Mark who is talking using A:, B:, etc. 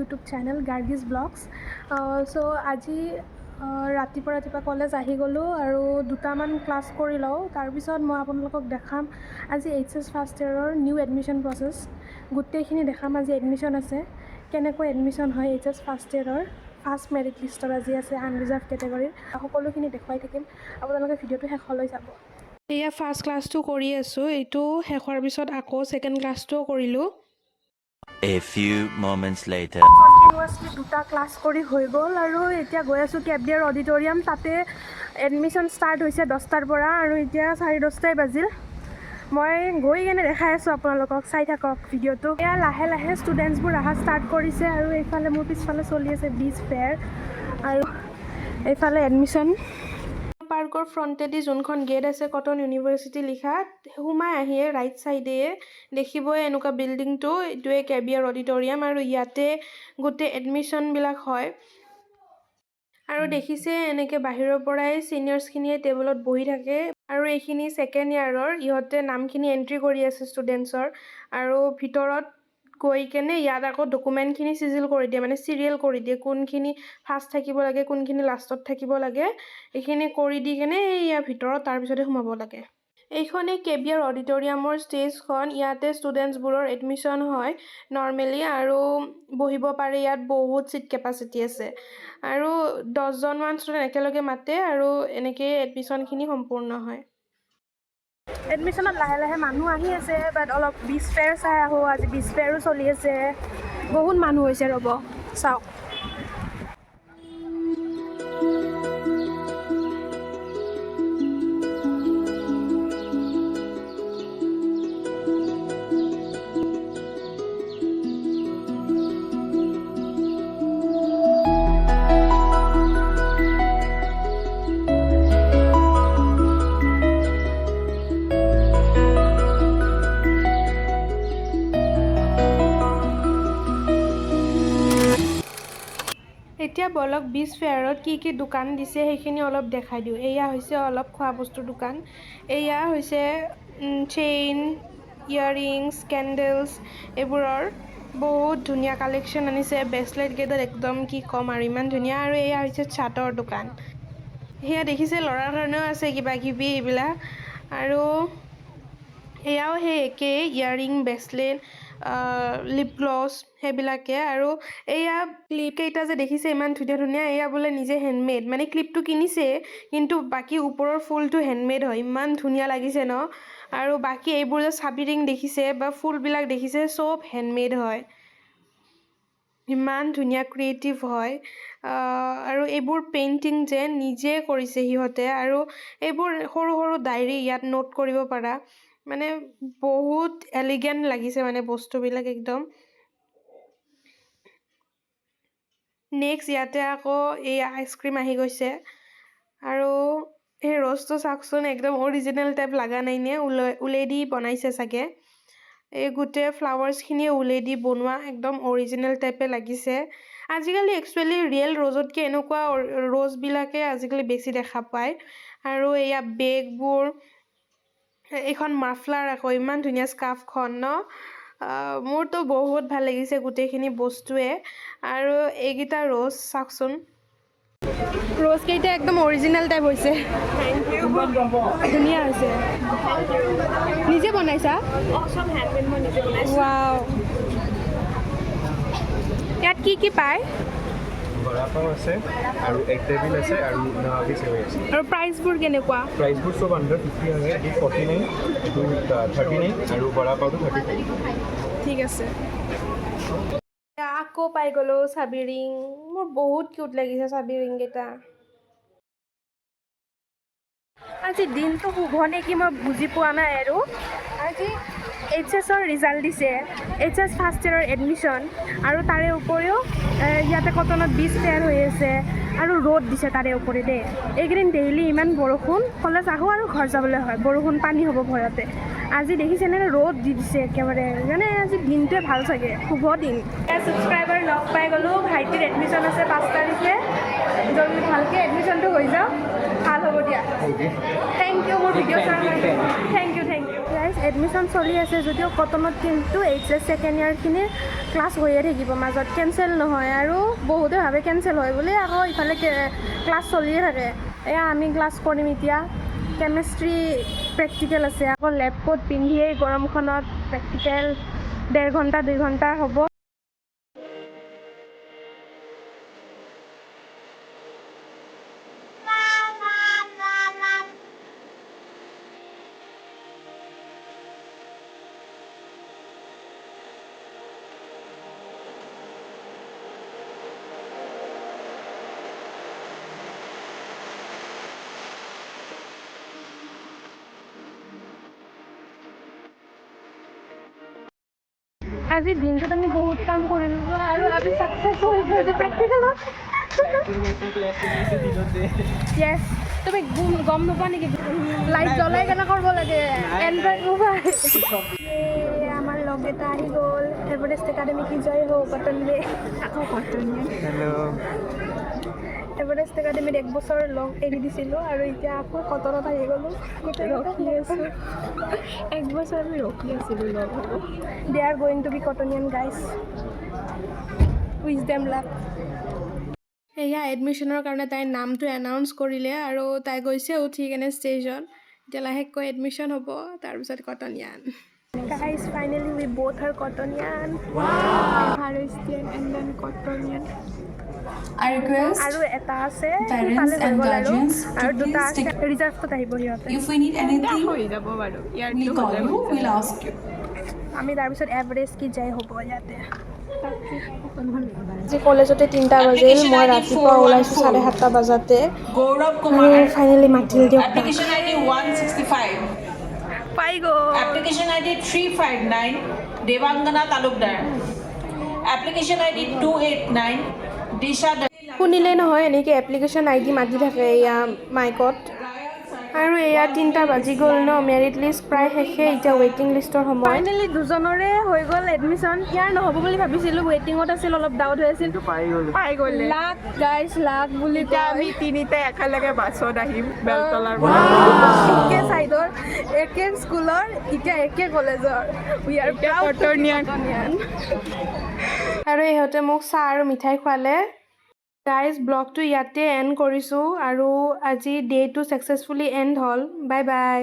A: YouTube channel Gargi's vlogs. চ' আজি ৰাতিপুৱা কলেজ আহি গ'লোঁ আৰু দুটামান ক্লাছ কৰি লওঁ। তাৰপিছত মই আপোনালোকক দেখাম আজি HS ফাৰ্ষ্ট ইয়েৰৰ নিউ এডমিশ্যন প্ৰচেছ গোটেইখিনি দেখাম। আজি এডমিশ্যন আছে, কেনেকৈ এডমিশ্যন হয় HS ফাৰ্ষ্ট ইয়েৰৰ, ফাৰ্ষ্ট মেৰিট লিষ্টত আজি আছে আনৰিজাৰ্ভ কেটেগৰীৰ, সকলোখিনি দেখুৱাই থাকিম। আপোনালোকে ভিডিঅ'টো শেষলৈ চাব। এয়া ফাৰ্ষ্ট ক্লাছটো কৰি আছোঁ, এইটো শেষ হোৱাৰ পিছত আকৌ ছেকেণ্ড ক্লাছটোও কৰিলোঁ।
B: A few moments later.
A: Continuously দুটা ক্লাছ কৰি হৈ গ'ল আৰু এতিয়া গৈ আছোঁ কেবিয়াৰ অডিটৰিয়াম। তাতে এডমিশ্যন ষ্টাৰ্ট হৈছে 10টাৰ পৰা আৰু এতিয়া 10:30 বাজিল। মই গৈ কেনে দেখাই আছোঁ আপোনালোকক, চাই থাকক ভিডিঅ'টো। এয়া লাহে লাহে ষ্টুডেণ্টছবোৰ অহা ষ্টাৰ্ট কৰিছে আৰু এইফালে মোৰ পিছফালে চলি আছে বিজ ফেয়াৰ আৰু এইফালে এডমিশ্যন। পাৰ্কৰ ফ্ৰণ্টেদি যোনখন গেট আছে কটন ইউনিভাৰ্চিটি লিখা, সোমাই আহিয়ে ৰাইট চাইডে দেখিবই এনেকুৱা বিল্ডিংটো, এইটোৱে কেবিয়াৰ অডিটৰিয়াম আৰু ইয়াতে গোটেই এডমিশ্যনবিলাক হয়। আৰু দেখিছে এনেকৈ বাহিৰৰ পৰাই ছিনিয়ৰ্ছখিনিয়ে টেবুলত বহি থাকে আৰু এইখিনি ছেকেণ্ড ইয়াৰৰ, ইহঁতে নামখিনি এণ্ট্ৰি কৰি আছে ষ্টুডেণ্টছৰ আৰু ভিতৰত গৈ কেনে ইয়াত আকৌ ডকুমেণ্টখিনি চিজিল কৰি দিয়ে, মানে চিৰিয়েল কৰি দিয়ে, কোনখিনি ফাৰ্ষ্ট থাকিব লাগে, কোনখিনি লাষ্টত থাকিব লাগে, এইখিনি কৰি দি কেনে ইয়াৰ ভিতৰত তাৰপিছতে সোমাব লাগে। এইখনেই কেবিয়াৰ অডিটৰিয়ামৰ ষ্টেজখন, ইয়াতে ষ্টুডেণ্টছবোৰৰ এডমিশ্যন হয় নৰ্মেলি আৰু বহিব পাৰে। ইয়াত বহুত ছিট কেপাচিটি আছে আৰু 10জনমান ষ্টুডেণ্ট একেলগে মাতে আৰু এনেকৈ এডমিশ্যনখিনি সম্পূৰ্ণ হয়। এডমিশ্যনত লাহে লাহে মানুহ আহি আছে, বাট অলপ বিজ ফেয়াৰ চাই আহোঁ। আজি বিজ ফেয়াৰো চলি আছে, বহুত মানুহ হৈছে, ৰ'ব চাওক। এতিয়া বলক বিজ ফেয়াৰত কি কি দোকান দিছে সেইখিনি অলপ দেখাই দিওঁ। এয়া হৈছে অলপ খোৱা বস্তুৰ দোকান, এয়া হৈছে চেইন, ইয়াৰিংছ, কেণ্ডেলছ, এইবোৰৰ বহুত ধুনীয়া কালেকশ্যন আনিছে। ব্ৰেচলেট কেইডাল একদম কি ক'ম আৰু ইমান ধুনীয়া। আৰু এয়া হৈছে চাটৰ দোকান, সেয়া দেখিছে ল'ৰাৰ কাৰণেও আছে কিবা কিবি এইবিলাক। আৰু এয়াও সেই একেই, ইয়াৰিং, ব্ৰেচলেট, লিপ গ্লছ সেইবিলাকে। আৰু এয়া ক্লিপকেইটা যে দেখিছে ইমান ধুনীয়া ধুনীয়া, এয়া বোলে নিজে হেণ্ডমেড, মানে ক্লিপটো কিনিছে কিন্তু বাকী ওপৰৰ ফুলটো হেণ্ডমেড হয়, ইমান ধুনীয়া লাগিছে ন। আৰু বাকী এইবোৰ যে চাবি ৰিং দেখিছে বা ফুলবিলাক দেখিছে চব হেণ্ডমেড হয়, ইমান ধুনীয়া ক্ৰিয়েটিভ হয়। আৰু এইবোৰ পেইণ্টিং যে নিজে কৰিছে সিহঁতে, আৰু এইবোৰ সৰু সৰু ডায়েৰী ইয়াত নোট কৰিব পাৰা, মানে বহুত এলিগেণ্ট লাগিছে মানে বস্তুবিলাক একদম। নেক্সট ইয়াতে আকৌ এই আইচক্ৰীম আহি গৈছে আৰু এই ৰ'জটো চাওকচোন, একদম অৰিজিনেল টাইপ লগা নাই নে, ঊলেদি বনাইছে চাগে। এই গোটেই ফ্লাৱাৰ্ছখিনিয়ে ঊলেদি বনোৱা, একদম অৰিজিনেল টাইপে লাগিছে। আজিকালি একচুৱেলি ৰিয়েল ৰ'জতকৈ এনেকুৱা ৰ'জবিলাকে আজিকালি বেছি দেখা পায়। আৰু এয়া বেগবোৰ, এইখন মাফলাৰ আকৌ ইমান ধুনীয়া স্কাৰ্ফখন ন, মোৰতো বহুত ভাল লাগিছে গোটেইখিনি বস্তুৱে। আৰু এইকেইটা ৰ'জ চাওকচোন, ৰ'জকেইটা একদম অৰিজিনেল টাইপ হৈছে, ধুনীয়া হৈছে। নিজে বনাইছা? ৱাও। ইয়াত কি কি পায়?
C: বৰাপাও আছে আৰু এগ টেবিল আছে আৰু নাৱাবি চেৱাই আছে।
A: আৰু প্ৰাইচবোৰ কেনেকুৱা?
C: প্ৰাইচবোৰ চব আণ্ডাৰ 50 আছে, এইটো 49, এইটো 39 আৰু বৰাপাওটো 35।
A: ঠিক আছে। আকৌ পাই গ'লোঁ চাবি ৰিং, মোৰ বহুত কিউট লাগিছে চাবি ৰিংকেইটা। আজি দিনটো শুভ নেকি মই বুজি পোৱা নাই। আৰু আজি HSৰ ৰিজাল্ট দিছে, HS ফাৰ্ষ্ট ইয়েৰৰ এডমিশ্যন, আৰু তাৰে উপৰিও ইয়াতে কটনত বিজ ফেয়াৰ হৈ আছে আৰু ৰ'দ দিছে তাৰে উপৰি দেই। এইকেইদিন ডেইলি ইমান বৰষুণ, কলেজ আহোঁ আৰু ঘৰ যাবলৈ হয়, বৰষুণ পানী হ'ব ভয়তে। আজি দেখিছেনে ৰ'দ দি দিছে একেবাৰে, মানে আজি দিনটোৱে ভাল চাগে, শুভ দিন। ছাবস্ক্ৰাইবাৰ লগ পাই গ'লোঁ, ভাইটিৰ এডমিশ্যন আছে 5 তাৰিখে, জলদি ভালকৈ এডমিশ্যনটো হৈ যাওক, ভাল হ'ব দিয়া। থেংক ইউ মোৰ ভিডিঅ' চাৰ কাৰণে, থেংক ইউ। গাইজ এডমিশ্যন চলি আছে যদিও কটনত কিন্তু এইচএছ ছেকেণ্ড ইয়াৰখিনিৰ ক্লাছ হৈয়ে থাকিব মাজত কেঞ্চেল নহয় আৰু বহুতে ভাবে কেঞ্চেল হয় বুলি আকৌ ইফালে ক্লাছ চলিয়ে থাকে এয়া আমি ক্লাছ কৰিম এতিয়া কেমেষ্ট্ৰি প্ৰেক্টিকেল আছে আকৌ লেব কোট পিন্ধিয়েই গৰমখনত প্ৰেক্টিকেল 1.5 ঘণ্টা 2 ঘণ্টা হ'ব আজিৰ দিনটোত আমি বহুত কাম কৰিলোঁ আৰু আমি ছাকচেছ হৈছোঁ প্ৰেক্টিকেলত য়েছ তুমি গম নোপোৱা নেকি লাইট জ্বলাই কেনে কৰিব লাগে এণ্ড্ৰইড মোবাইল আমাৰ লগ এটা আহি গ'ল এভাৰেষ্ট একাডেমি কি জয় হওক কটনলে আকৌ কটনীয়া এভাৰেষ্ট একাডেমিত 1 বছৰ লগ এৰি দিছিলোঁ আৰু এতিয়া আকৌ কটনত আহি গ'লোঁ ৰখি আছোঁ 1 বছৰ আমি ৰখি আছিলোঁ লগ হ'ব they are going to be Cottonian guys wish them luck এয়া এডমিশ্যনৰ কাৰণে তাইৰ নামটো এনাউন্স কৰিলে আৰু তাই গৈছে উঠি কেনে ষ্টেজত এতিয়া লাহেকৈ এডমিশ্যন হ'ব তাৰপিছত Cottonian guys finally we both are Cottonian Everestian and then Cottonian
D: I request
A: আৰু এটা আছে
D: parents and guardians
A: আৰু
D: to
A: দুটা
D: please
A: আছে
D: stick.
A: ৰিজাৰ্ভত আহিব সিহঁতে
D: If we need anything,
A: হৈ যাব বাৰু
D: we'll call you, we'll ask you.
A: আমি তাৰপিছত এভাৰেষ্ট কি যাই হ'ব ইয়াতে আজি কলেজতে 3টা বাজিল মই ৰাতিপুৱা ওলাইছোঁ 7:30 বজাতে
D: Gaurav
A: আৰু
D: Kumar,
A: ফাইনেলি মাতিল দিয়ক
D: application ID 165,
A: পাই গ'ল
D: application ID 359, Devangana Talukdar, application ID 289, Disha
A: শুনিলে নহয় এনেকৈ এপ্লিকেশ্যন আইডি মাতি থাকে এয়া মাইকত আৰু এয়া 3টা বাজি গ'ল ন মেৰিট লিষ্ট প্ৰায় শেষে এতিয়া ৱেইটিং লিষ্টৰ সময় ফাইনেলি দুজনৰে হৈ গ'ল এডমিশ্যন ইয়াৰ নহ'ব বুলি ভাবিছিলোঁ ৱেইটিঙত আছিল অলপ ডাউট হৈ আছিল পাই গ'লে লাক গাইজ লাক বুলি এতিয়া আমি 3টা একেলগে বাছত আহিম বেলতলাৰ পৰা একে ছাইডৰ একে স্কুলৰ এতিয়া একে কলেজৰ উই আৰ কটনিয়ান আৰু ইহঁতে মোক চাহ আৰু মিঠাই খোৱালে গাইজ ব্লগটো ইয়াতে এণ্ড কৰিছোঁ আৰু আজি ডে'টো ছাকচেছফুলি এণ্ড হ'ল বাই বাই